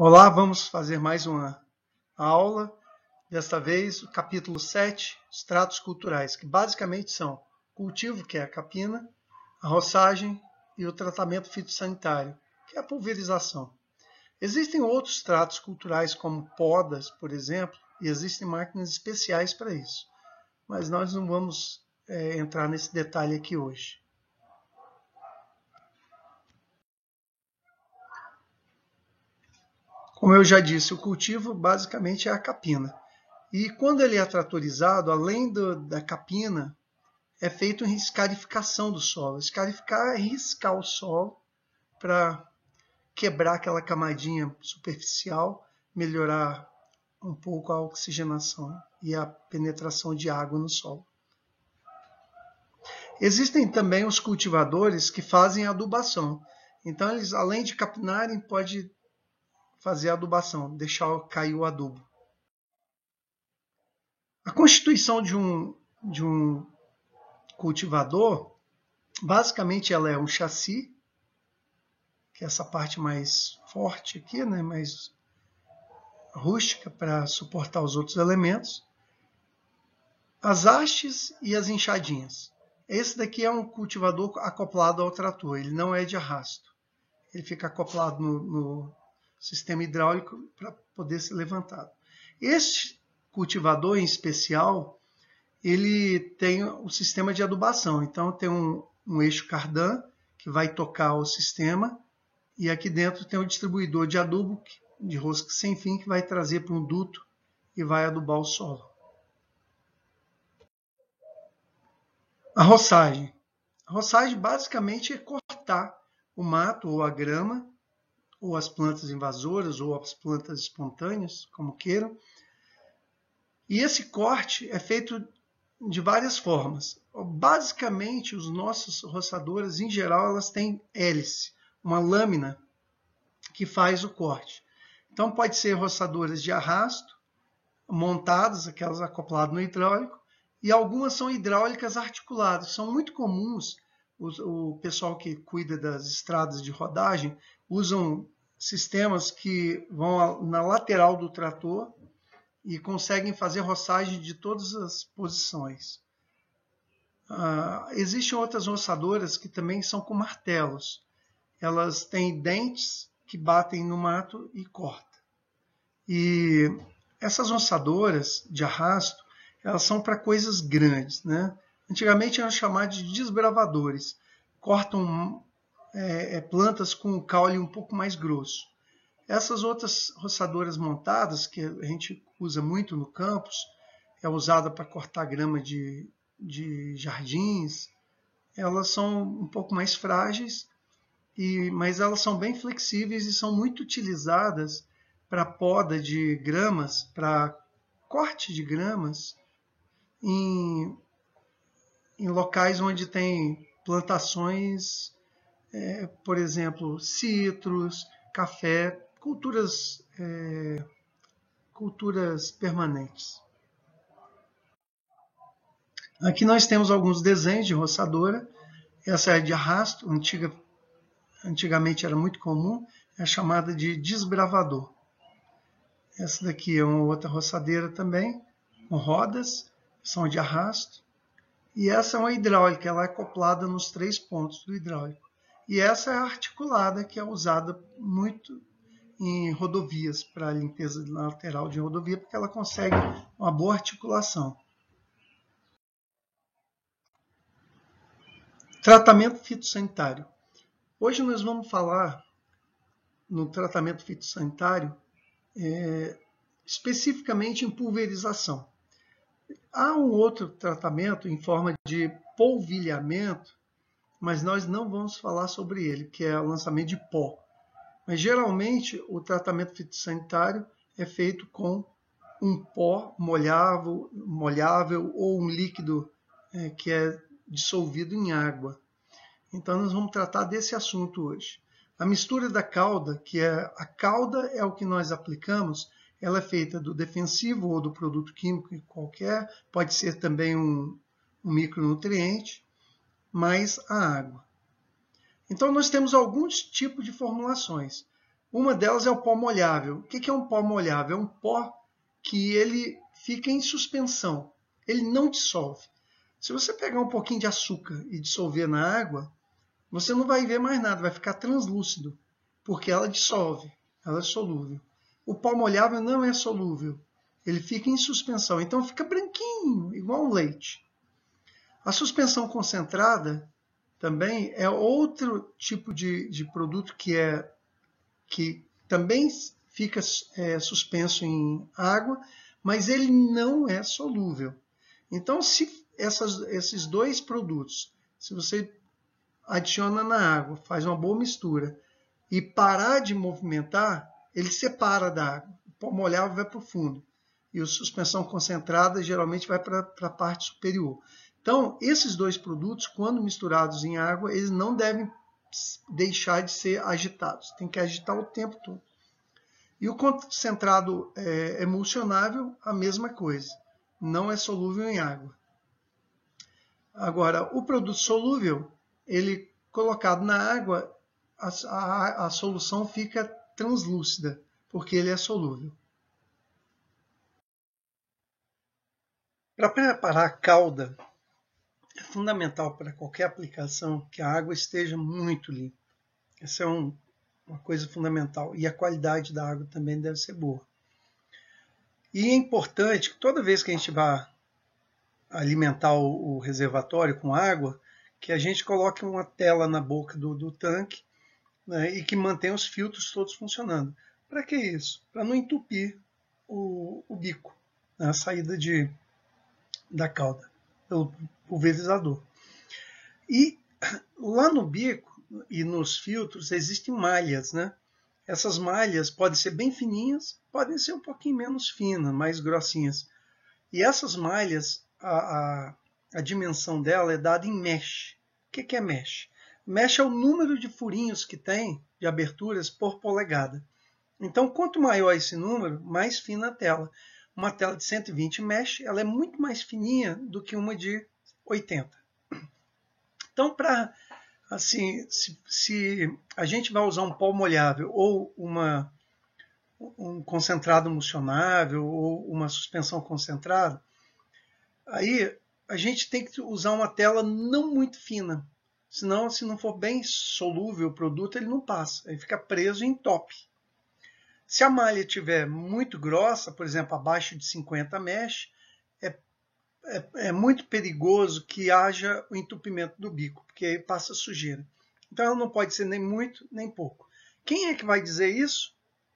Olá, vamos fazer mais uma aula. Desta vez, o capítulo 7, Estratos culturais, que basicamente são cultivo, que é a capina, a roçagem e o tratamento fitossanitário, que é a pulverização. Existem outros estratos culturais, como podas, por exemplo, e existem máquinas especiais para isso. Mas nós não vamos entrar nesse detalhe aqui hoje. Como eu já disse, o cultivo basicamente é a capina. E quando ele é tratorizado, além da capina, é feita uma escarificação do solo. Escarificar é riscar o solo para quebrar aquela camadinha superficial, melhorar um pouco a oxigenação e a penetração de água no solo. Existem também os cultivadores que fazem adubação. Então, eles, além de capinarem, podem fazer adubação, deixar cair o adubo. A constituição de um cultivador, basicamente ela é um chassi, que é essa parte mais forte aqui, né, mais rústica para suportar os outros elementos, as hastes e as enxadinhas. Esse daqui é um cultivador acoplado ao trator, ele não é de arrasto. Ele fica acoplado no sistema hidráulico para poder ser levantado. Este cultivador em especial, ele tem o sistema de adubação. Então tem um eixo cardan que vai tocar o sistema e aqui dentro tem um distribuidor de adubo de rosca sem fim que vai trazer para um duto e vai adubar o solo. A roçagem. A roçagem basicamente é cortar o mato ou a grama ou as plantas invasoras ou as plantas espontâneas, como queiram. E esse corte é feito de várias formas. Basicamente, os nossos roçadoras, em geral, elas têm hélice, uma lâmina que faz o corte. Então, pode ser roçadoras de arrasto, montadas, aquelas acopladas no hidráulico, e algumas são hidráulicas articuladas. São muito comuns, o pessoal que cuida das estradas de rodagem usam sistemas que vão na lateral do trator e conseguem fazer roçagem de todas as posições. Existem outras roçadoras que também são com martelos. Elas têm dentes que batem no mato e cortam. E essas roçadoras de arrasto, elas são para coisas grandes, né? Antigamente eram chamadas de desbravadores. Cortam plantas com o caule um pouco mais grosso. Essas outras roçadoras montadas, que a gente usa muito no campus, é usada para cortar grama de jardins, elas são um pouco mais frágeis, mas elas são bem flexíveis e são muito utilizadas para poda de gramas, para corte de gramas em locais onde tem plantações, por exemplo, citros, café, culturas permanentes. Aqui nós temos alguns desenhos de roçadora. Essa é de arrasto, antigamente era muito comum, é chamada de desbravador. Essa daqui é uma outra roçadeira também, com rodas, são de arrasto. E essa é uma hidráulica, ela é acoplada nos 3 pontos do hidráulico. E essa é a articulada, que é usada muito em rodovias, para limpeza lateral de rodovia, porque ela consegue uma boa articulação. Tratamento fitossanitário. Hoje nós vamos falar no tratamento fitossanitário especificamente em pulverização. Há um outro tratamento em forma de polvilhamento, mas nós não vamos falar sobre ele, que é o lançamento de pó. Mas geralmente o tratamento fitossanitário é feito com um pó molhável ou um líquido que é dissolvido em água. Então nós vamos tratar desse assunto hoje. A mistura da calda, a calda é o que nós aplicamos, ela é feita do defensivo ou do produto químico qualquer, pode ser também um micronutriente, mais a água. Então nós temos alguns tipos de formulações. Uma delas é o pó molhável. O que é um pó molhável? É um pó que ele fica em suspensão, ele não dissolve. Se você pegar um pouquinho de açúcar e dissolver na água, você não vai ver mais nada, vai ficar translúcido, porque ela dissolve, ela é solúvel. O pó molhável não é solúvel, ele fica em suspensão, então fica branquinho, igual um leite. A suspensão concentrada também é outro tipo de produto que também fica suspenso em água, mas ele não é solúvel. Então, se esses dois produtos, se você adiciona na água, faz uma boa mistura e parar de movimentar, ele separa da água. O pó molhável vai para o fundo e a suspensão concentrada geralmente vai para a parte superior. Então, esses dois produtos, quando misturados em água, eles não devem deixar de ser agitados. Tem que agitar o tempo todo. E o concentrado emulsionável, a mesma coisa. Não é solúvel em água. Agora, o produto solúvel, ele colocado na água, a solução fica translúcida, porque ele é solúvel. Para preparar a calda, é fundamental para qualquer aplicação que a água esteja muito limpa. Essa é uma coisa fundamental. E a qualidade da água também deve ser boa. E é importante que toda vez que a gente vá alimentar o reservatório com água, que a gente coloque uma tela na boca do tanque, né, e que mantenha os filtros todos funcionando. Para que isso? Para não entupir o bico, né, a saída da calda pelo pulverizador. E lá no bico e nos filtros existem malhas, né? Essas malhas podem ser bem fininhas, podem ser um pouquinho menos finas, mais grossinhas. E essas malhas, a dimensão dela é dada em mesh. O que é mesh? Mesh é o número de furinhos que tem, de aberturas, por polegada. Então, quanto maior esse número, mais fina a tela. Uma tela de 120 mesh, ela é muito mais fininha do que uma de 80. Então, para assim, se a gente vai usar um pó molhável ou um concentrado emulsionável ou uma suspensão concentrada, aí a gente tem que usar uma tela não muito fina. Senão, se não for bem solúvel o produto, ele não passa. Aí fica preso em top. Se a malha estiver muito grossa, por exemplo, abaixo de 50 mesh, é muito perigoso que haja o entupimento do bico, porque aí passa sujeira. Então ela não pode ser nem muito, nem pouco. Quem é que vai dizer isso?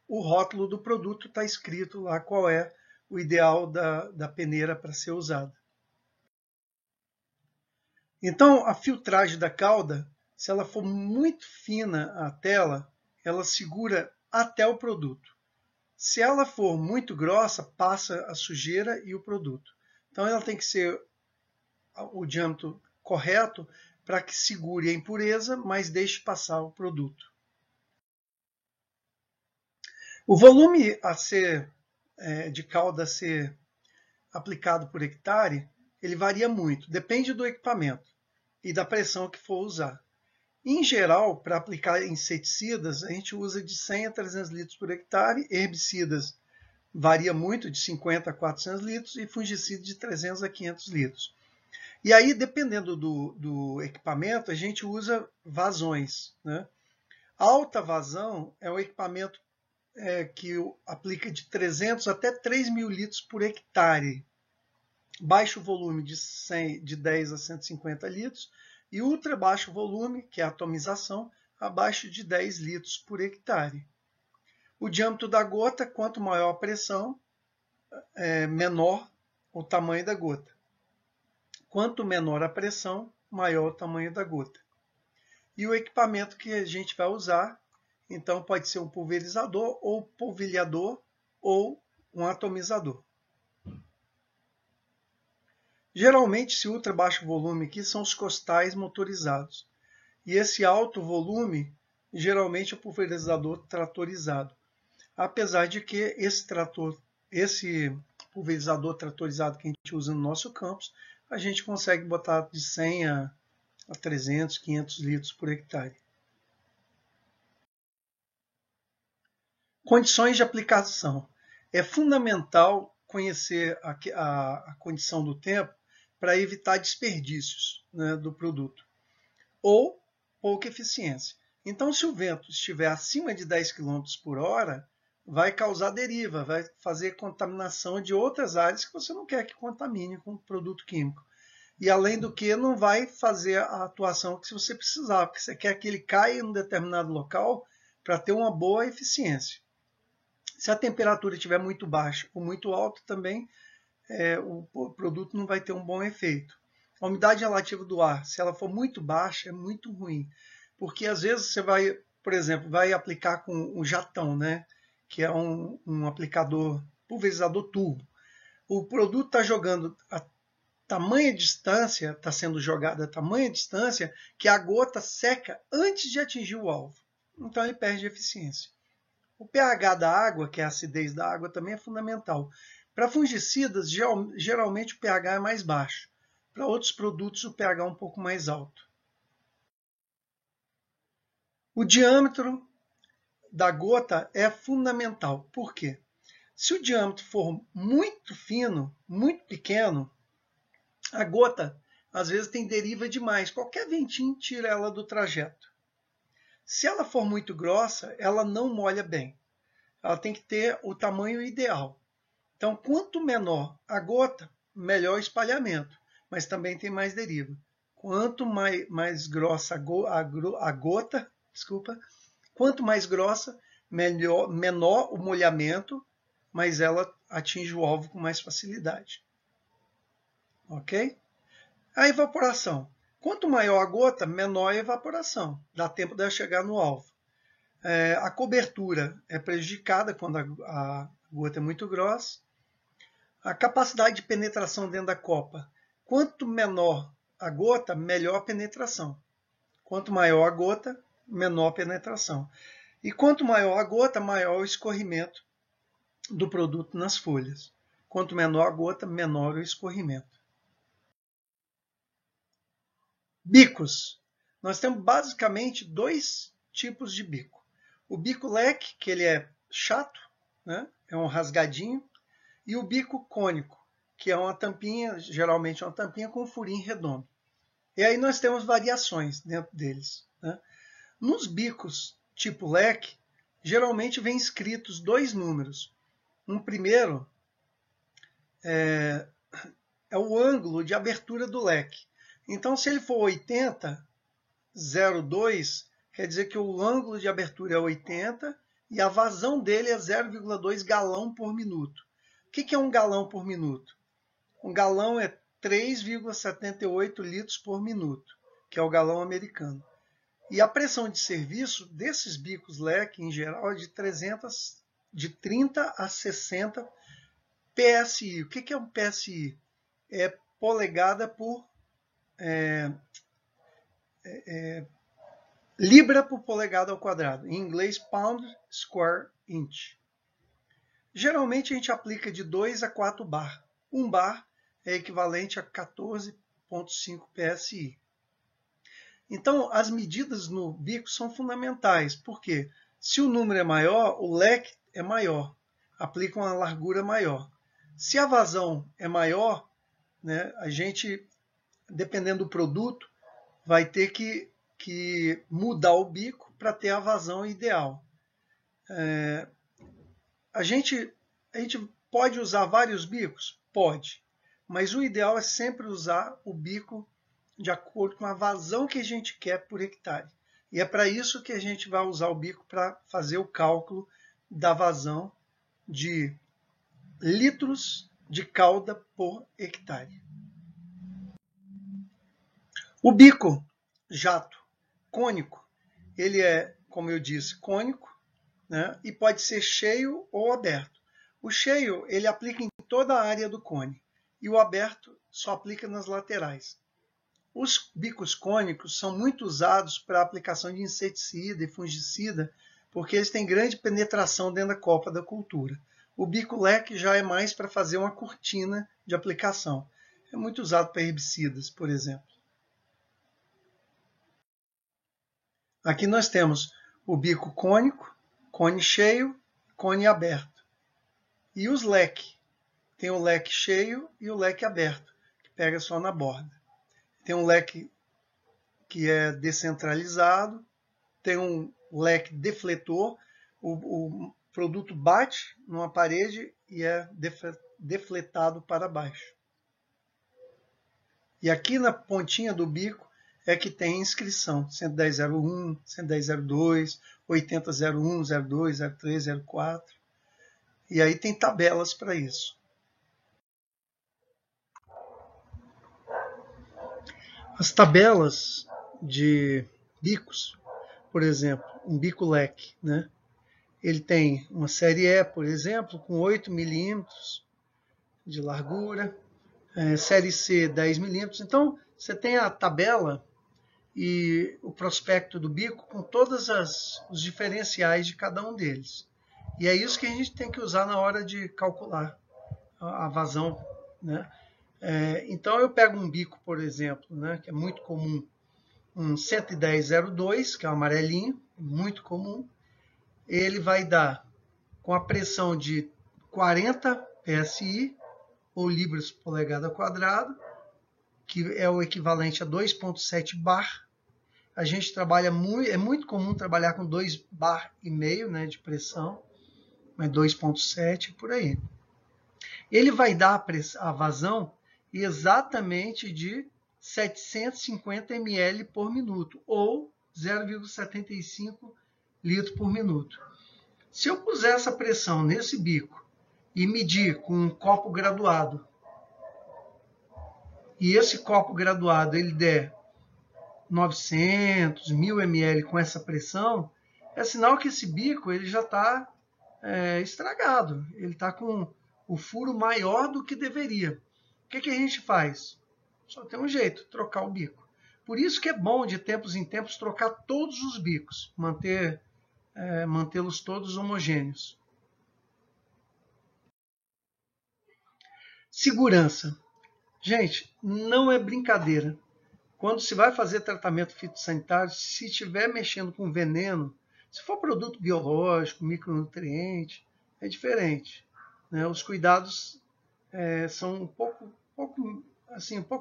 O rótulo do produto está escrito lá qual é o ideal da peneira para ser usada. Então, a filtragem da calda, se ela for muito fina a tela, ela segura até o produto. Se ela for muito grossa, passa a sujeira e o produto. Então, ela tem que ser o diâmetro correto para que segure a impureza, mas deixe passar o produto. O volume de calda a ser aplicado por hectare, ele varia muito, depende do equipamento e da pressão que for usar. Em geral, para aplicar inseticidas, a gente usa de 100 a 300 litros por hectare, herbicidas varia muito, de 50 a 400 litros, e fungicida de 300 a 500 litros. E aí, dependendo do equipamento, a gente usa vazões, né? Alta vazão é um equipamento que aplica de 300 até 3.000 litros por hectare. Baixo volume de 10 a 150 litros e ultra baixo volume, que é a atomização, abaixo de 10 litros por hectare. O diâmetro da gota, quanto maior a pressão, menor o tamanho da gota. Quanto menor a pressão, maior o tamanho da gota. E o equipamento que a gente vai usar, então pode ser um pulverizador ou polvilhador ou um atomizador. Geralmente, esse ultra baixo volume aqui são os costais motorizados. E esse alto volume, geralmente é o pulverizador tratorizado. Apesar de que esse pulverizador tratorizado que a gente usa no nosso campus, a gente consegue botar de 100 a 300, 500 litros por hectare. Condições de aplicação. É fundamental conhecer a condição do tempo para evitar desperdícios, né, do produto ou pouca eficiência. Então, se o vento estiver acima de 10 km por hora, vai causar deriva, vai fazer contaminação de outras áreas que você não quer que contamine com produto químico. E, além do que, não vai fazer a atuação que você precisar, porque você quer que ele caia em um determinado local para ter uma boa eficiência. Se a temperatura estiver muito baixa ou muito alta, também o produto não vai ter um bom efeito. A umidade relativa do ar, se ela for muito baixa, é muito ruim, porque às vezes você vai, por exemplo, vai aplicar com um jatão, né, que é um aplicador, pulverizador turbo. O produto está jogando a tamanha distância, está sendo jogado a tamanha distância que a gota seca antes de atingir o alvo. Então ele perde eficiência. O pH da água, que é a acidez da água, também é fundamental. Para fungicidas, geralmente o pH é mais baixo. Para outros produtos, o pH é um pouco mais alto. O diâmetro da gota é fundamental. Por quê? Se o diâmetro for muito fino, muito pequeno, a gota às vezes tem deriva demais. Qualquer ventinho tira ela do trajeto. Se ela for muito grossa, ela não molha bem. Ela tem que ter o tamanho ideal. Então, quanto menor a gota, melhor o espalhamento, mas também tem mais deriva. Quanto mais grossa a gota, quanto mais grossa, menor o molhamento, mas ela atinge o alvo com mais facilidade. Ok? A evaporação. Quanto maior a gota, menor a evaporação. Dá tempo de ela chegar no alvo. A cobertura é prejudicada quando a gota é muito grossa. A capacidade de penetração dentro da copa. Quanto menor a gota, melhor a penetração. Quanto maior a gota, menor a penetração. E quanto maior a gota, maior o escorrimento do produto nas folhas. Quanto menor a gota, menor o escorrimento. Bicos. Nós temos basicamente dois tipos de bico. O bico leque, que ele é chato, né? É um rasgadinho. E o bico cônico, que é uma tampinha, geralmente é uma tampinha com um furinho redondo. E aí nós temos variações dentro deles, né? Nos bicos tipo leque, geralmente vem escritos dois números. Um primeiro é o ângulo de abertura do leque. Então, se ele for 80, 0,2, quer dizer que o ângulo de abertura é 80 e a vazão dele é 0,2 galão por minuto. O que é um galão por minuto? Um galão é 3,78 litros por minuto, que é o galão americano. E a pressão de serviço desses bicos leque, em geral, é de 30 a 60 PSI. O que é um PSI? É polegada por libra por polegada ao quadrado. Em inglês, pound square inch. Geralmente a gente aplica de 2 a 4 bar. 1 bar é equivalente a 14,5 PSI. Então, as medidas no bico são fundamentais, porque se o número é maior, o leque é maior, aplica uma largura maior. Se a vazão é maior, né, a gente, dependendo do produto, vai ter que mudar o bico para ter a vazão ideal. A gente pode usar vários bicos? Pode, mas o ideal é sempre usar o bico de acordo com a vazão que a gente quer por hectare. E é para isso que a gente vai usar o bico para fazer o cálculo da vazão de litros de calda por hectare. O bico jato cônico, ele é, como eu disse, cônico, né, e pode ser cheio ou aberto. O cheio ele aplica em toda a área do cone e o aberto só aplica nas laterais. Os bicos cônicos são muito usados para aplicação de inseticida e fungicida, porque eles têm grande penetração dentro da copa da cultura. O bico leque já é mais para fazer uma cortina de aplicação. É muito usado para herbicidas, por exemplo. Aqui nós temos o bico cônico, cone cheio, cone aberto. E os leques. Tem o leque cheio e o leque aberto, que pega só na borda. Tem um leque que é descentralizado, tem um leque defletor, o produto bate numa parede e é defletado para baixo. E aqui na pontinha do bico é que tem inscrição, 110.01, 110.02, 80.01, 02, 03, 04. E aí tem tabelas para isso. As tabelas de bicos, por exemplo, um bico leque, né? Ele tem uma série E, por exemplo, com 8 milímetros de largura, série C 10 milímetros. Então, você tem a tabela e o prospecto do bico com todos os diferenciais de cada um deles. E é isso que a gente tem que usar na hora de calcular a vazão, né? Então eu pego um bico, por exemplo, né, que é muito comum, um 110.02, que é o amarelinho, muito comum. Ele vai dar com a pressão de 40 PSI, ou libras por polegada quadrada, que é o equivalente a 2,7 bar. A gente trabalha muito, é muito comum trabalhar com 2,5 bar, né, de pressão, mas 2,7 por aí. Ele vai dar a vazão exatamente de 750 ml por minuto, ou 0,75 litro por minuto. Se eu puser essa pressão nesse bico e medir com um copo graduado, e esse copo graduado ele der 900, 1000 ml com essa pressão, é sinal que esse bico ele já está estragado, ele está com o furo maior do que deveria. O que a gente faz? Só tem um jeito, trocar o bico. Por isso que é bom, de tempos em tempos, trocar todos os bicos, mantê-los todos homogêneos. Segurança. Gente, não é brincadeira. Quando se vai fazer tratamento fitossanitário, se estiver mexendo com veneno, se for produto biológico, micronutriente, é diferente, né? Os cuidados são um pouco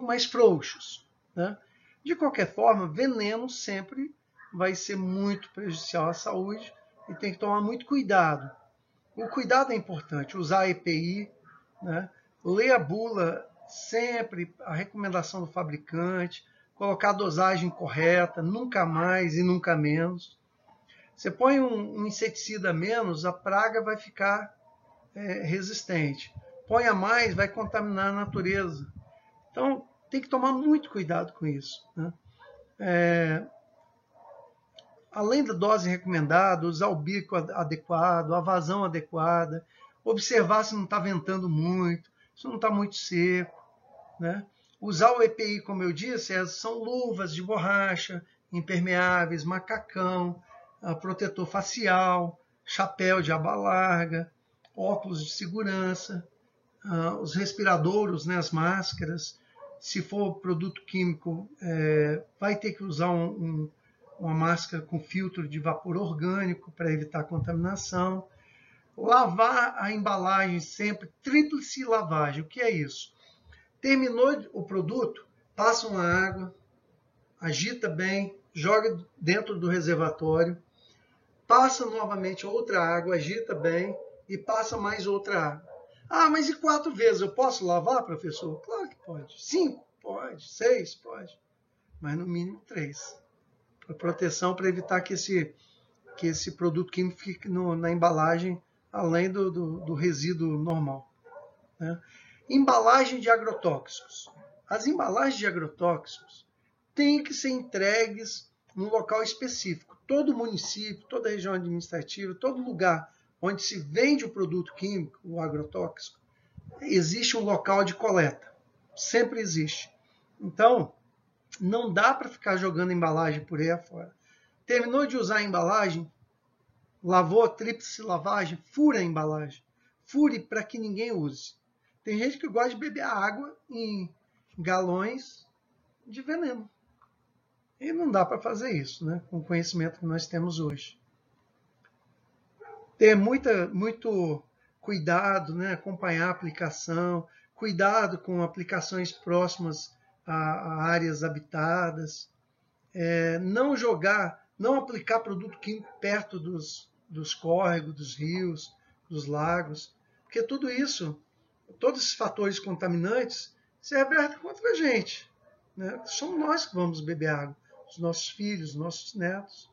mais frouxos, né? De qualquer forma, veneno sempre vai ser muito prejudicial à saúde e tem que tomar muito cuidado. O cuidado é importante, usar EPI, né? Ler a bula sempre, a recomendação do fabricante, colocar a dosagem correta, nunca mais e nunca menos. Você põe um inseticida a menos, a praga vai ficar resistente. Põe a mais, vai contaminar a natureza. Então, tem que tomar muito cuidado com isso, né? Além da dose recomendada, usar o bico adequado, a vazão adequada, observar se não está ventando muito, se não está muito seco, né? Usar o EPI, como eu disse, são luvas de borracha, impermeáveis, macacão, protetor facial, chapéu de aba larga, óculos de segurança, os respiradouros, né, as máscaras. Se for produto químico, vai ter que usar uma máscara com filtro de vapor orgânico para evitar contaminação. Lavar a embalagem sempre, tríplice lavagem. O que é isso? Terminou o produto, passa uma água, agita bem, joga dentro do reservatório, passa novamente outra água, agita bem e passa mais outra água. Ah, mas e 4 vezes eu posso lavar, professor? Claro que pode. 5? Pode. 6? Pode. Mas no mínimo 3. Para proteção, para evitar que esse produto químico fique na embalagem além do resíduo normal, né? Embalagem de agrotóxicos. As embalagens de agrotóxicos têm que ser entregues num local específico. Todo município, toda região administrativa, todo lugar onde se vende o produto químico, o agrotóxico, existe um local de coleta. Sempre existe. Então, não dá para ficar jogando embalagem por aí afora. Terminou de usar a embalagem, lavou a tríplice lavagem, fura a embalagem. Fure para que ninguém use. Tem gente que gosta de beber água em galões de veneno. E não dá para fazer isso, né, com o conhecimento que nós temos hoje. ter muito cuidado, né? Acompanhar a aplicação, cuidado com aplicações próximas a áreas habitadas, não jogar, não aplicar produto químico perto dos córregos, dos rios, dos lagos, porque tudo isso, todos esses fatores contaminantes, se revertem contra a gente, né? Somos nós que vamos beber água, os nossos filhos, os nossos netos.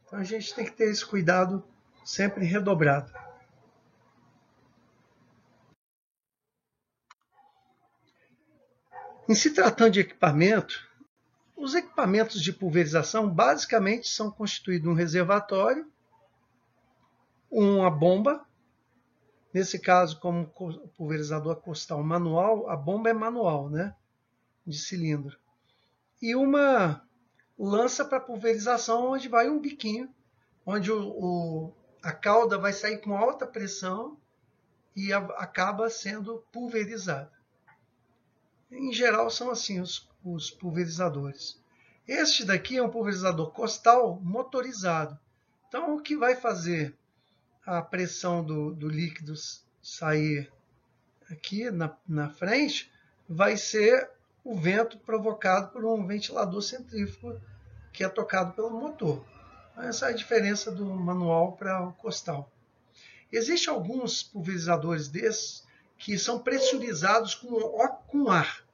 Então a gente tem que ter esse cuidado sempre redobrado. Em se tratando de equipamento, os equipamentos de pulverização basicamente são constituídos de um reservatório, uma bomba, nesse caso, como pulverizador costal manual, a bomba é manual, né, de cilindro, e uma lança para pulverização, onde vai um biquinho, onde a cauda vai sair com alta pressão e acaba sendo pulverizada. Em geral, são assim os pulverizadores. Este daqui é um pulverizador costal motorizado. Então, o que vai fazer a pressão do líquido sair aqui na frente vai ser o vento provocado por um ventilador centrífugo que é tocado pelo motor. Essa é a diferença do manual para o costal. Existem alguns pulverizadores desses que são pressurizados com ar.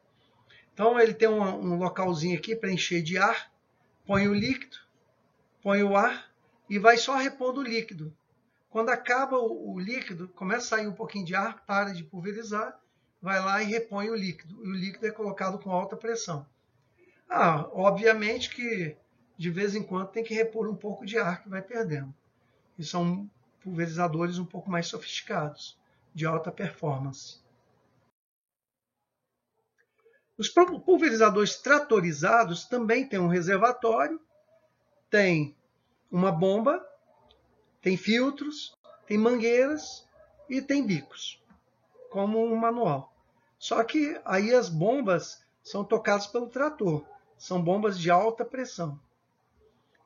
Então ele tem um localzinho aqui para encher de ar, põe o líquido, põe o ar e vai só repondo o líquido. Quando acaba o líquido, começa a sair um pouquinho de ar, para de pulverizar, vai lá e repõe o líquido. E o líquido é colocado com alta pressão. Obviamente que de vez em quando tem que repor um pouco de ar que vai perdendo. E são pulverizadores um pouco mais sofisticados, de alta performance. Os pulverizadores tratorizados também têm um reservatório, tem uma bomba, tem filtros, tem mangueiras e tem bicos, como um manual. Só que aí as bombas são tocadas pelo trator, são bombas de alta pressão.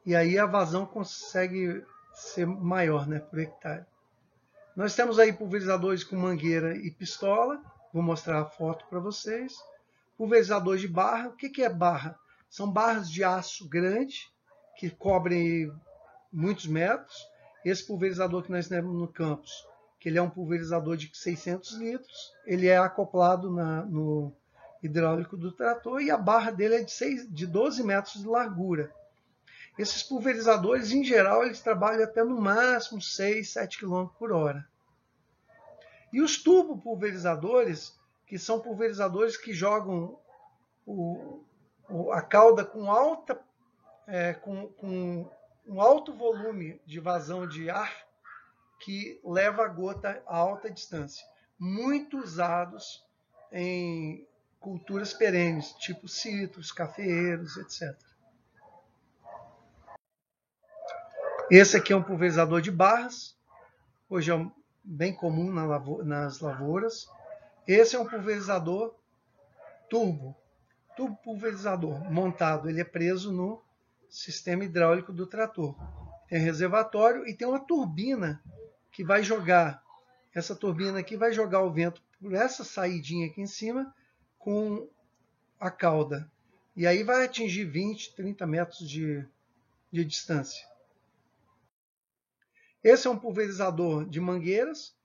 E aí a vazão consegue ser maior, né, por hectare. Nós temos aí pulverizadores com mangueira e pistola, vou mostrar a foto para vocês. Pulverizador de barra. O que é barra? São barras de aço grande, que cobrem muitos metros. Esse pulverizador que nós temos no campus, que ele é um pulverizador de 600 litros, ele é acoplado no hidráulico do trator e a barra dele é de 12 metros de largura. Esses pulverizadores, em geral, eles trabalham até no máximo 6, 7 km por hora. E os turbopulverizadores, que são pulverizadores que jogam a cauda com um alto volume de vazão de ar que leva a gota a alta distância. Muito usados em culturas perenes, tipo citros, cafeeiros, etc. Esse aqui é um pulverizador de barras, hoje é bem comum nas lavouras. Esse é um pulverizador turbo pulverizador montado, ele é preso no sistema hidráulico do trator. Tem reservatório e tem uma turbina que vai jogar, essa turbina aqui vai jogar o vento por essa saidinha aqui em cima com a cauda. E aí vai atingir 20, 30 metros de distância. Esse é um pulverizador de mangueiras,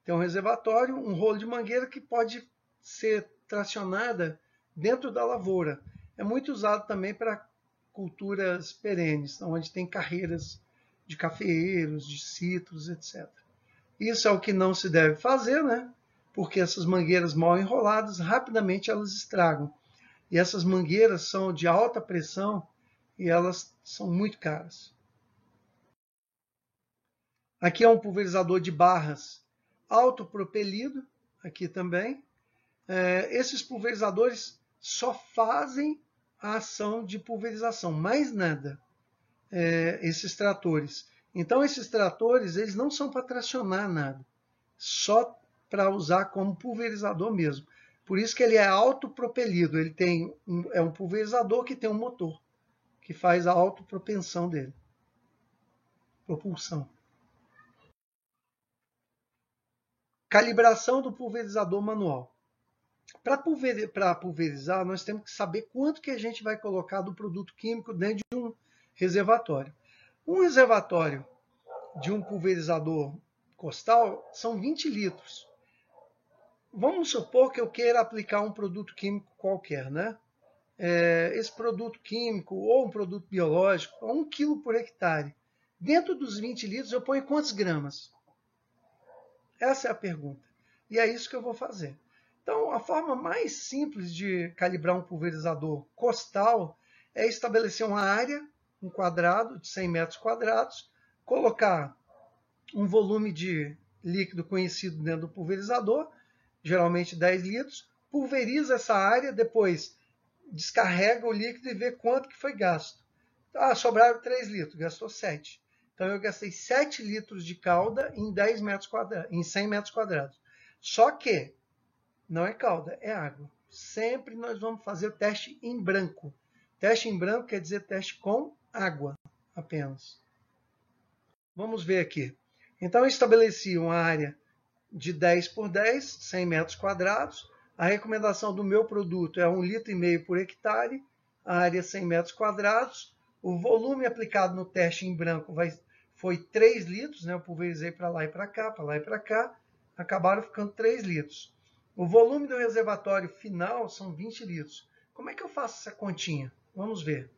tem um reservatório, um rolo de mangueira que pode ser tracionada dentro da lavoura. É muito usado também para culturas perenes, onde tem carreiras de cafeeiros, de citros, etc. Isso é o que não se deve fazer, né? Porque essas mangueiras mal enroladas, rapidamente elas estragam. E essas mangueiras são de alta pressão e elas são muito caras. Aqui é um pulverizador de barras autopropelido, aqui também. Esses pulverizadores só fazem a ação de pulverização, mais nada, esses tratores. Então, esses tratores eles não são para tracionar nada, só para usar como pulverizador mesmo. Por isso que ele é autopropelido, ele é um pulverizador que tem um motor, que faz a autopropensão dele, propulsão. Calibração do pulverizador manual. Para pulverizar, nós temos que saber quanto que a gente vai colocar do produto químico dentro de um reservatório. Um reservatório de um pulverizador costal são 20 litros. Vamos supor que eu queira aplicar um produto químico qualquer, né? Esse produto químico ou um produto biológico, 1 kg por hectare. Dentro dos 20 litros eu ponho quantos gramas? Essa é a pergunta. E é isso que eu vou fazer. Então, a forma mais simples de calibrar um pulverizador costal é estabelecer uma área, um quadrado de 100 metros quadrados, colocar um volume de líquido conhecido dentro do pulverizador, geralmente 10 litros, pulveriza essa área, depois descarrega o líquido e vê quanto que foi gasto. Sobraram 3 litros, gastou 7. Então eu gastei 7 litros de calda em 10 metros quadrados, em 100 metros quadrados. Só que não é calda, é água. Sempre nós vamos fazer o teste em branco. Teste em branco quer dizer teste com água apenas. Vamos ver aqui. Então eu estabeleci uma área de 10 por 10, 100 metros quadrados. A recomendação do meu produto é 1,5 litro por hectare, a área 100 metros quadrados. O volume aplicado no teste em branco foi 3 litros, né? Eu pulverizei para lá e para cá, para lá e para cá. Acabaram ficando 3 litros. O volume do reservatório final são 20 litros. Como é que eu faço essa continha? Vamos ver.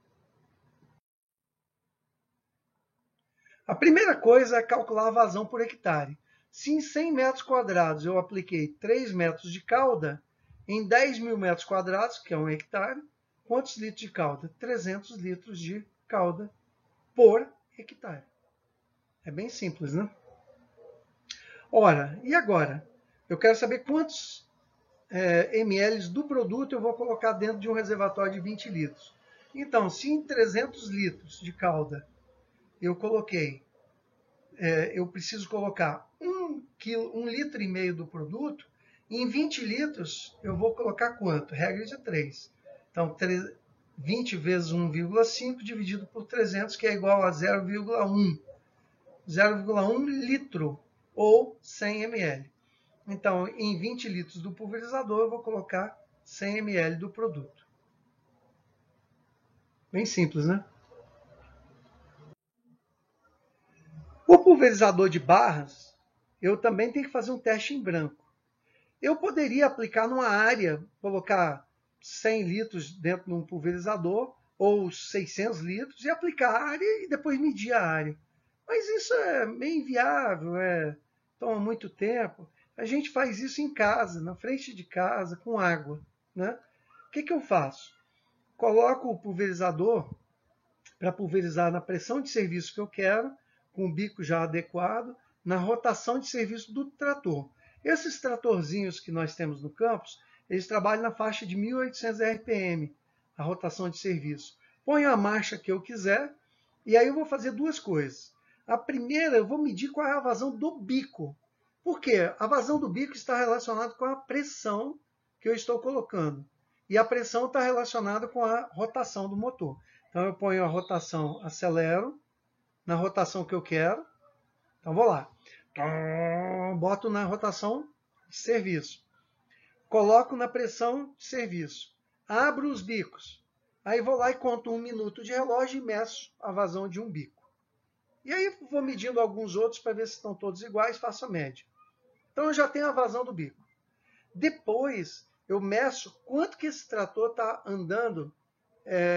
A primeira coisa é calcular a vazão por hectare. Se em 100 metros quadrados eu apliquei 3 metros de calda, em 10 mil metros quadrados, que é 1 hectare, quantos litros de calda? 300 litros de calda por hectare. É bem simples, né? Ora, e agora? Eu quero saber quantos ml do produto eu vou colocar dentro de um reservatório de 20 litros. Então, se em 300 litros de calda eu preciso colocar 1,5 litro do produto, em 20 litros eu vou colocar quanto? Regra de 3. Então, 20 vezes 1,5 dividido por 300, que é igual a 0,1. 0,1 litro ou 100 ml. Então, em 20 litros do pulverizador, eu vou colocar 100 ml do produto. Bem simples, né? O pulverizador de barras, eu também tenho que fazer um teste em branco. Eu poderia aplicar numa área, colocar 100 litros dentro de um pulverizador, ou 600 litros, e aplicar a área e depois medir a área. Mas isso é meio inviável, toma muito tempo. A gente faz isso em casa, na frente de casa, com água, né? O que eu faço? Coloco o pulverizador para pulverizar na pressão de serviço que eu quero, com o bico já adequado, na rotação de serviço do trator. Esses tratorzinhos que nós temos no campus, eles trabalham na faixa de 1.800 RPM, a rotação de serviço. Ponho a marcha que eu quiser, e aí eu vou fazer duas coisas. A primeira, eu vou medir qual é a vazão do bico. Por quê? A vazão do bico está relacionada com a pressão que eu estou colocando. E a pressão está relacionada com a rotação do motor. Então eu ponho a rotação, acelero, na rotação que eu quero. Então vou lá. Boto na rotação de serviço. Coloco na pressão de serviço. Abro os bicos. Aí vou lá e conto 1 minuto de relógio e meço a vazão de um bico. E aí vou medindo alguns outros para ver se estão todos iguais, faço a média. Então eu já tenho a vazão do bico. Depois eu meço quanto que esse trator está andando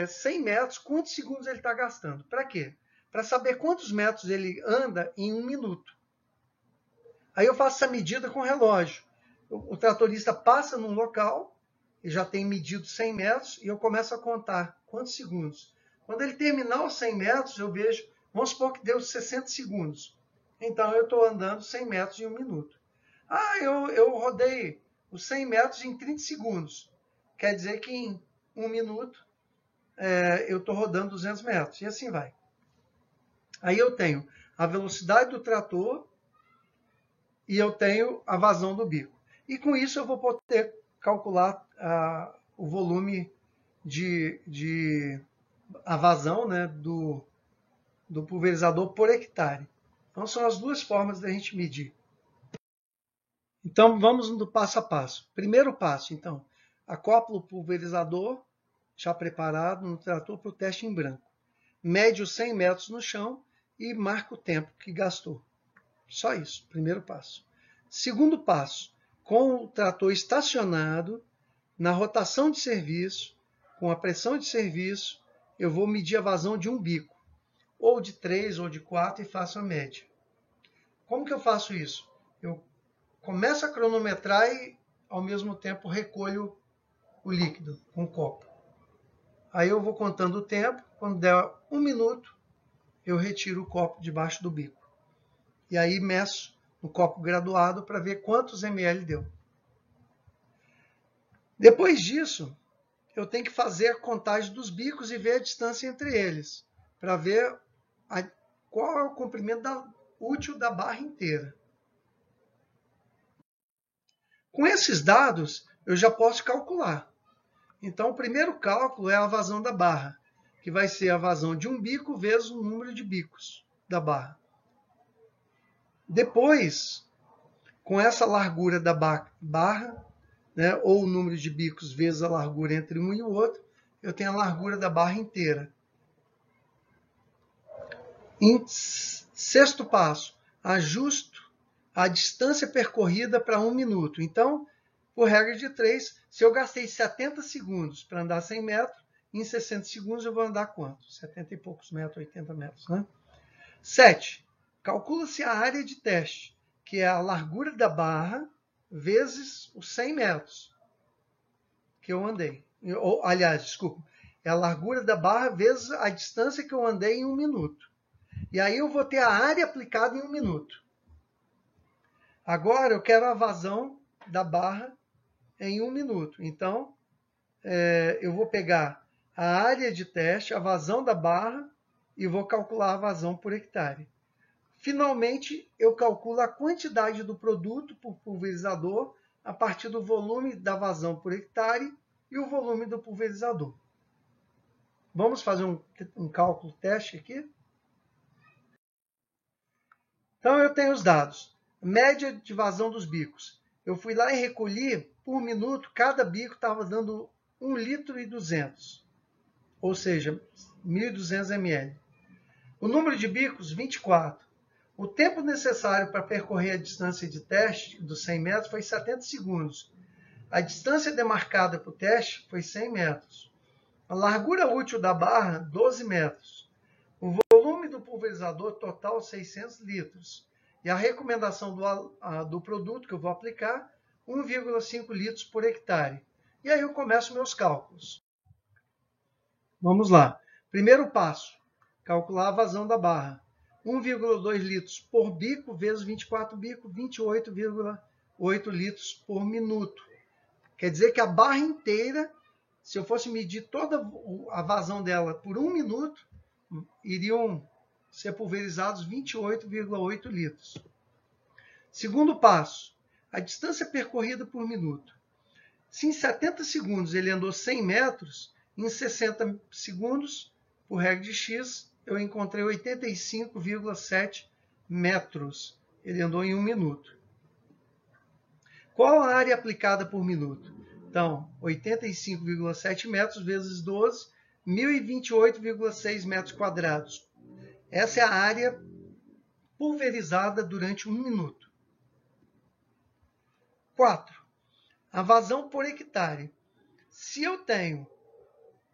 100 metros, quantos segundos ele está gastando. Para quê? Para saber quantos metros ele anda em 1 minuto. Aí eu faço essa medida com o relógio. O tratorista passa num local, ele já tem medido 100 metros, e eu começo a contar quantos segundos. Quando ele terminar os 100 metros, eu vejo, vamos supor que deu 60 segundos. Então eu estou andando 100 metros em 1 minuto. Eu rodei os 100 metros em 30 segundos. Quer dizer que em 1 minuto eu estou rodando 200 metros. E assim vai. Aí eu tenho a velocidade do trator e eu tenho a vazão do bico. E com isso eu vou poder calcular o volume a vazão, né, do pulverizador por hectare. Então são as duas formas da gente medir. Então, vamos do passo a passo. Primeiro passo, então, acoplo o pulverizador, já preparado no trator para o teste em branco. Mede os 100 metros no chão e marca o tempo que gastou. Só isso, primeiro passo. Segundo passo, com o trator estacionado, na rotação de serviço, com a pressão de serviço, eu vou medir a vazão de um bico, ou de 3 ou de 4 e faço a média. Como que eu faço isso? Eu começo a cronometrar e, ao mesmo tempo, recolho o líquido com o copo. Aí eu vou contando o tempo, quando der 1 minuto, eu retiro o copo debaixo do bico. E aí meço no copo graduado para ver quantos ml deu. Depois disso, eu tenho que fazer a contagem dos bicos e ver a distância entre eles, para ver qual é o comprimento útil da barra inteira. Com esses dados, eu já posso calcular. Então, o primeiro cálculo é a vazão da barra, que vai ser a vazão de um bico vezes o número de bicos da barra. Depois, com essa largura da barra, né, ou o número de bicos vezes a largura entre um e o outro, eu tenho a largura da barra inteira. Em sexto passo, ajusto a distância percorrida para 1 minuto. Então, por regra de 3, se eu gastei 70 segundos para andar 100 metros, em 60 segundos eu vou andar quanto? 70 e poucos metros, 80 metros. Né? 7. Calcula-se a área de teste, que é a largura da barra vezes os 100 metros que eu andei. Aliás, desculpa, é a largura da barra vezes a distância que eu andei em 1 minuto. E aí eu vou ter a área aplicada em 1 minuto. Agora eu quero a vazão da barra em 1 minuto. Então, eu vou pegar a área de teste, a vazão da barra, e vou calcular a vazão por hectare. Finalmente, eu calculo a quantidade do produto por pulverizador a partir do volume da vazão por hectare e o volume do pulverizador. Vamos fazer um cálculo teste aqui? Então, eu tenho os dados. Média de vazão dos bicos. Eu fui lá e recolhi, por minuto, cada bico estava dando 1,2 litro, ou seja, 1.200 ml. O número de bicos, 24. O tempo necessário para percorrer a distância de teste dos 100 metros foi 70 segundos. A distância demarcada para o teste foi 100 metros. A largura útil da barra, 12 metros. O volume do pulverizador total, 600 litros. E a recomendação do produto que eu vou aplicar, 1,5 litros por hectare. E aí eu começo meus cálculos. Vamos lá. Primeiro passo, calcular a vazão da barra. 1,2 litros por bico vezes 24 bicos, 28,8 litros por minuto. Quer dizer que a barra inteira, se eu fosse medir toda a vazão dela por 1 minuto, iriam ser pulverizados 28,8 litros. Segundo passo, a distância percorrida por minuto. Se em 70 segundos ele andou 100 metros, em 60 segundos, por regra de X, eu encontrei 85,7 metros. Ele andou em 1 minuto. Qual a área aplicada por minuto? Então, 85,7 metros vezes 12, 1.028,6 metros quadrados. Essa é a área pulverizada durante 1 minuto. 4. A vazão por hectare. Se eu tenho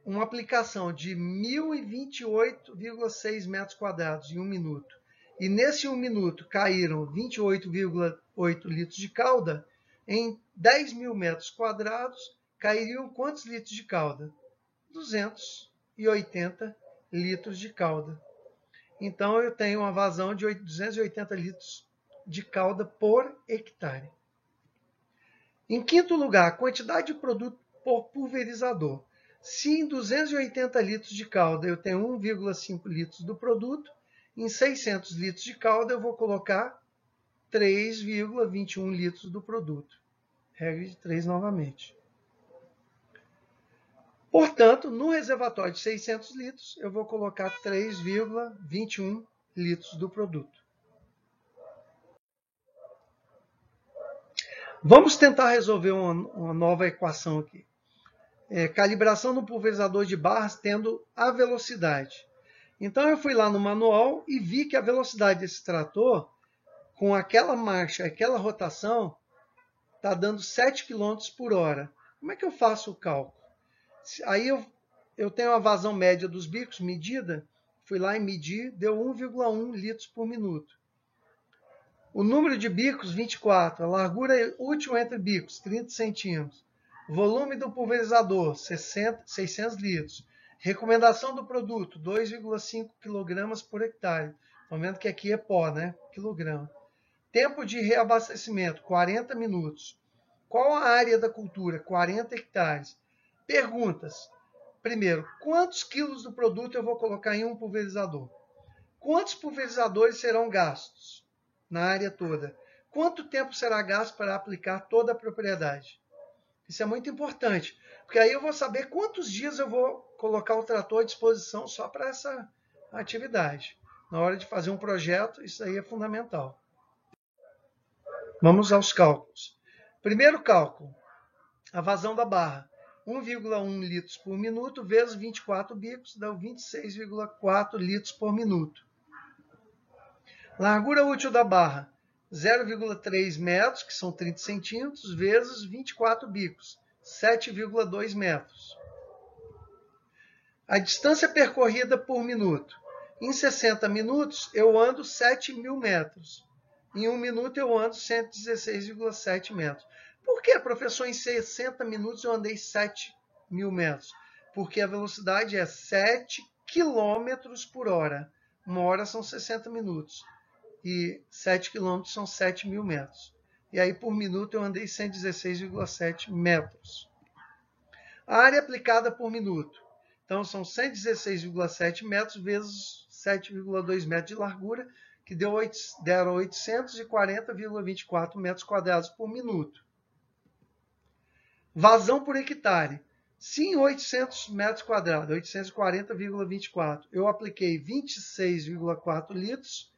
uma aplicação de 1.028,6 metros quadrados em 1 minuto, e nesse 1 minuto caíram 28,8 litros de calda, em 10.000 metros quadrados cairiam quantos litros de calda? 280 litros de calda. Então eu tenho uma vazão de 280 litros de calda por hectare. Em quinto lugar, a quantidade de produto por pulverizador. Se em 280 litros de calda eu tenho 1,5 litros do produto, em 600 litros de calda eu vou colocar 3,21 litros do produto. Regra de 3 novamente. Portanto, no reservatório de 600 litros, eu vou colocar 3,21 litros do produto. Vamos tentar resolver uma nova equação aqui. Calibração do pulverizador de barras tendo a velocidade. Então eu fui lá no manual e vi que a velocidade desse trator, com aquela marcha, aquela rotação, está dando 7 km por hora. Como é que eu faço o cálculo? Aí eu tenho a vazão média dos bicos medida, fui lá e medi, deu 1,1 litros por minuto. O número de bicos, 24. A largura útil entre bicos, 30 centímetros. Volume do pulverizador, 600 litros. Recomendação do produto, 2,5 kg por hectare. Estão vendo que aqui é pó, né? Quilograma. Tempo de reabastecimento, 40 minutos. Qual a área da cultura? 40 hectares. Perguntas. Primeiro, quantos quilos do produto eu vou colocar em um pulverizador? Quantos pulverizadores serão gastos na área toda? Quanto tempo será gasto para aplicar toda a propriedade? Isso é muito importante, porque aí eu vou saber quantos dias eu vou colocar o trator à disposição só para essa atividade. Na hora de fazer um projeto, isso aí é fundamental. Vamos aos cálculos. Primeiro cálculo, a vazão da barra. 1,1 litros por minuto vezes 24 bicos, dá 26,4 litros por minuto. Largura útil da barra, 0,3 metros, que são 30 centímetros, vezes 24 bicos, 7,2 metros. A distância percorrida por minuto. Em 60 minutos, eu ando 7.000 metros. Em 1 minuto, eu ando 116,7 metros. Por que, professor, em 60 minutos eu andei 7.000 metros? Porque a velocidade é 7 km por hora. Uma hora são 60 minutos. E 7 km são 7.000 metros. E aí, por minuto, eu andei 116,7 metros. A área aplicada por minuto. Então, são 116,7 metros vezes 7,2 metros de largura, que deram 840,24 metros quadrados por minuto. Vazão por hectare. Se em 800 metros quadrados, 840,24, eu apliquei 26,4 litros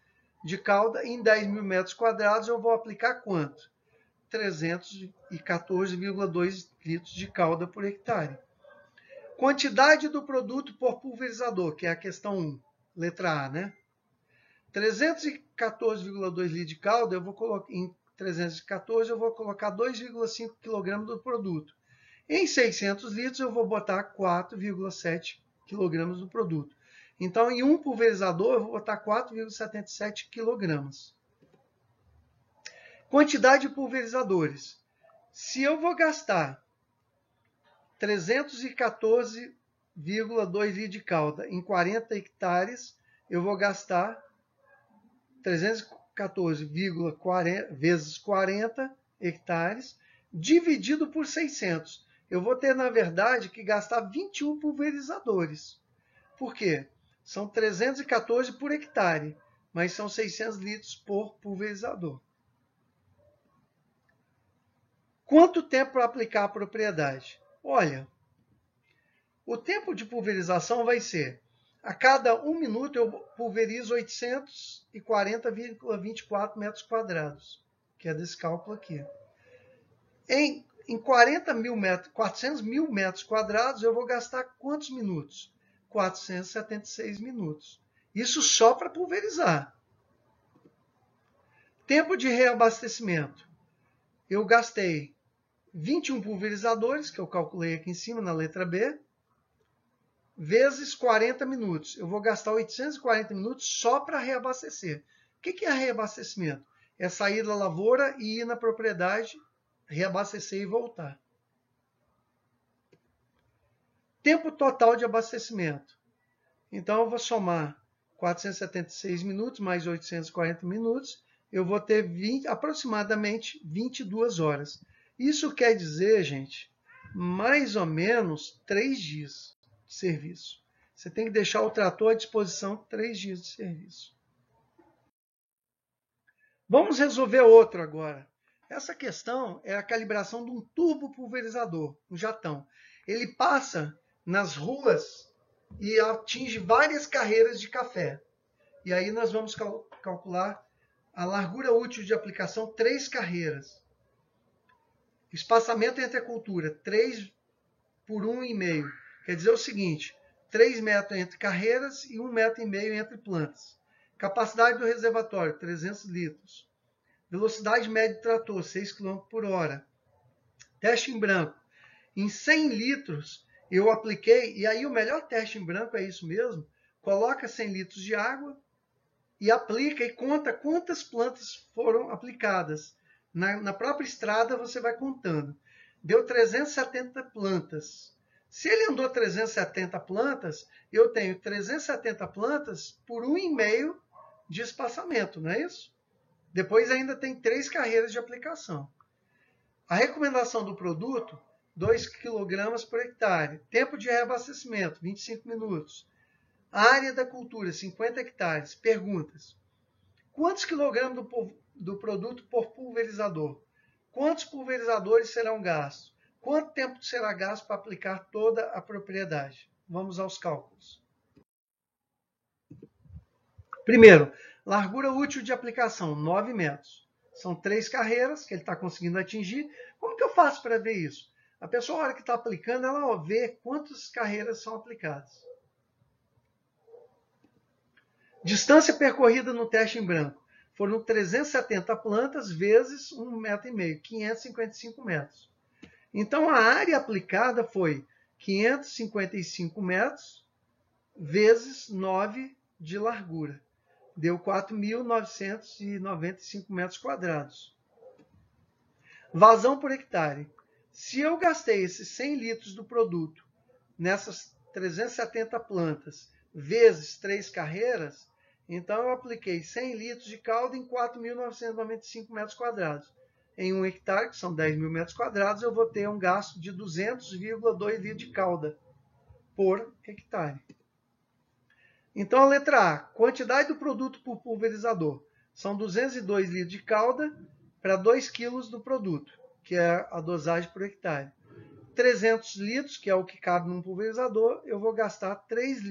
de calda, em 10.000 metros quadrados eu vou aplicar quanto? 314,2 litros de calda por hectare. Quantidade do produto por pulverizador, que é a questão 1, letra A, né? 314,2 litros de calda, eu vou colocar em 314, eu vou colocar 2,5 kg do produto. Em 600 litros, eu vou botar 4,7 kg do produto. Então, em um pulverizador, eu vou botar 4,77 kg. Quantidade de pulverizadores. Se eu vou gastar 314,2 litros de calda em 40 hectares, eu vou gastar 314 vezes 40 hectares, dividido por 600. Eu vou ter, na verdade, que gastar 21 pulverizadores. Por quê? São 314 por hectare, mas são 600 litros por pulverizador. Quanto tempo para aplicar a propriedade? Olha, o tempo de pulverização vai ser, a cada 1 minuto eu pulverizo 840,24 metros quadrados, que é desse cálculo aqui. Em 400 mil metros quadrados eu vou gastar quantos minutos? 476 minutos. Isso só para pulverizar. Tempo de reabastecimento. Eu gastei 21 pulverizadores, que eu calculei aqui em cima na letra B, vezes 40 minutos. Eu vou gastar 840 minutos só para reabastecer. O que é reabastecimento? É sair da lavoura e ir na propriedade, reabastecer e voltar. Tempo total de abastecimento. Então, eu vou somar 476 minutos mais 840 minutos. Eu vou ter aproximadamente 22 horas. Isso quer dizer, gente, mais ou menos 3 dias de serviço. Você tem que deixar o trator à disposição 3 dias de serviço. Vamos resolver outro agora. Essa questão é a calibração de um turbo pulverizador, um jatão. Ele passa nas ruas e atinge várias carreiras de café. E aí nós vamos calcular a largura útil de aplicação, 3 carreiras. Espaçamento entre a cultura, 3 por 1,5. Quer dizer o seguinte, 3 metros entre carreiras e 1,5 metro entre plantas. Capacidade do reservatório, 300 litros. Velocidade média do trator, 6 km por hora. Teste em branco. Em 100 litros, eu apliquei, e aí o melhor teste em branco é isso mesmo, coloca 100 litros de água e aplica e conta quantas plantas foram aplicadas. Na própria estrada você vai contando. Deu 370 plantas. Se ele andou 370 plantas, eu tenho 370 plantas por 1,5 de espaçamento, não é isso? Depois ainda tem 3 carreiras de aplicação. A recomendação do produto, 2 kg por hectare. Tempo de reabastecimento, 25 minutos. Área da cultura, 50 hectares. Perguntas. Quantos quilogramas do produto por pulverizador? Quantos pulverizadores serão gastos? Quanto tempo será gasto para aplicar toda a propriedade? Vamos aos cálculos. Primeiro, largura útil de aplicação, 9 metros. São 3 carreiras que ele está conseguindo atingir. Como que eu faço para ver isso? A pessoa, na hora que está aplicando, ela vê quantas carreiras são aplicadas. Distância percorrida no teste em branco. Foram 370 plantas vezes 1,5 metro, 555 metros. Então, a área aplicada foi 555 metros vezes 9 de largura. Deu 4.995 metros quadrados. Vazão por hectare. Se eu gastei esses 100 litros do produto nessas 370 plantas vezes 3 carreiras, então eu apliquei 100 litros de calda em 4.995 metros quadrados. Em 1 hectare, que são 10.000 metros quadrados, eu vou ter um gasto de 200,2 litros de calda por hectare. Então, a letra A, quantidade do produto por pulverizador. São 202 litros de calda para 2 quilos do produto, que é a dosagem por hectare. 300 litros, que é o que cabe num pulverizador, eu vou gastar 3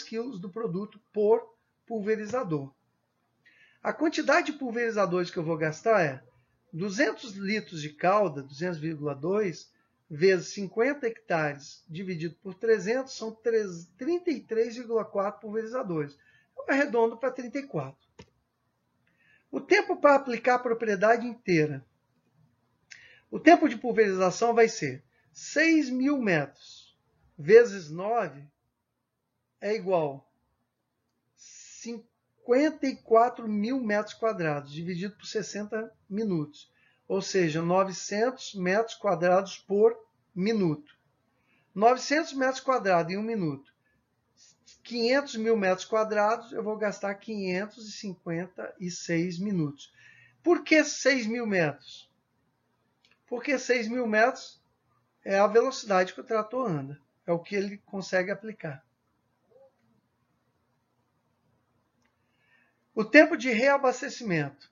quilos do produto por pulverizador. A quantidade de pulverizadores que eu vou gastar é 200 litros de calda, 200,2, vezes 50 hectares dividido por 300, são 33,4 pulverizadores. Eu arredondo para 34. O tempo para aplicar a propriedade inteira. O tempo de pulverização vai ser 6.000 metros vezes 9 é igual a 54.000 metros quadrados, dividido por 60 minutos. Ou seja, 900 metros quadrados por minuto. 900 metros quadrados em 1 minuto. 500.000 metros quadrados, eu vou gastar 556 minutos. Por que 6.000 metros? Porque 6.000 metros é a velocidade que o trator anda. É o que ele consegue aplicar. O tempo de reabastecimento.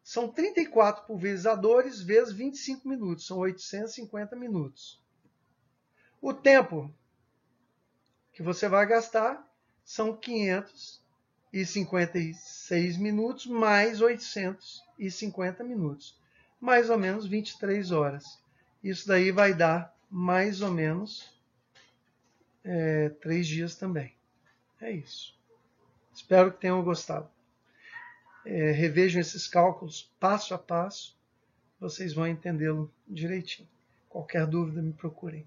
São 34 pulverizadores vezes 25 minutos. São 850 minutos. O tempo que você vai gastar são 556 minutos mais 850 minutos. Mais ou menos 23 horas. Isso daí vai dar mais ou menos 3 dias também. É isso. Espero que tenham gostado. Revejam esses cálculos passo a passo. Vocês vão entendê-lo direitinho. Qualquer dúvida, me procurem.